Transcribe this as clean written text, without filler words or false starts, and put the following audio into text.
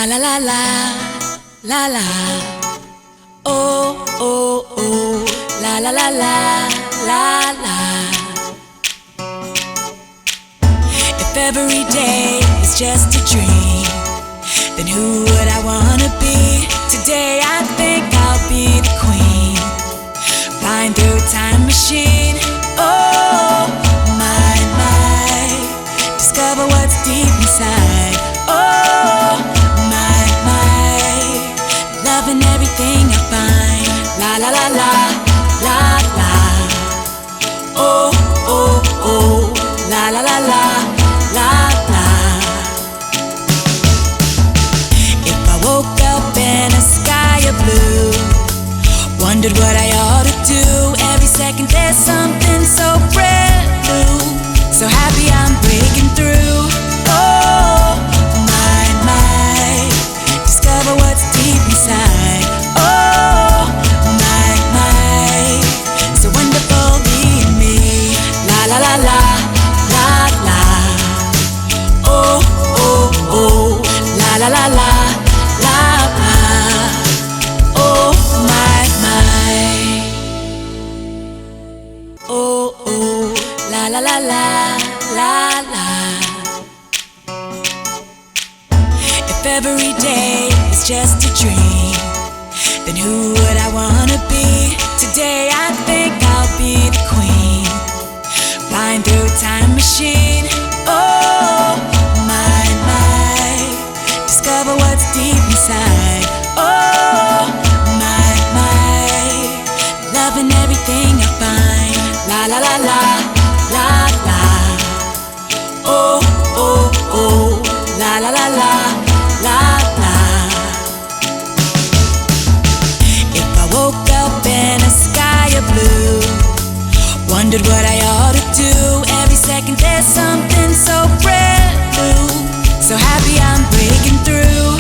La la la la, la la. Oh oh oh, la la la la, la la. If every day is just a dream, then who would I wanna be? Today I think I'll be the queen, flying through a time machine. Oh my, discover what's deep inside. Oh my, loving everything I find. La la la la, la la. Oh oh oh, la la la la, la la. If I woke up in a sky of blue, wondered what I ought to do. Every second there's something so brand new, so happy I'm breaking through. Oh my, discover what's deep inside. Oh my, so wonderful being me. La la la la, la la. Oh oh oh, la la la la, la la. Oh my, oh oh, la la la la, la la. If every day is just a dream, then who would I wanna be? Today I think I'll be the queen, flying through a time machine. Oh my, discover what's deep inside. Oh my, loving everything I find. La la la la, la la. Oh oh oh, la la la la, la la. If I woke up in a sky of blue, wondered what I ought to do. Every second there's something so brand new, so happy I'm breaking through.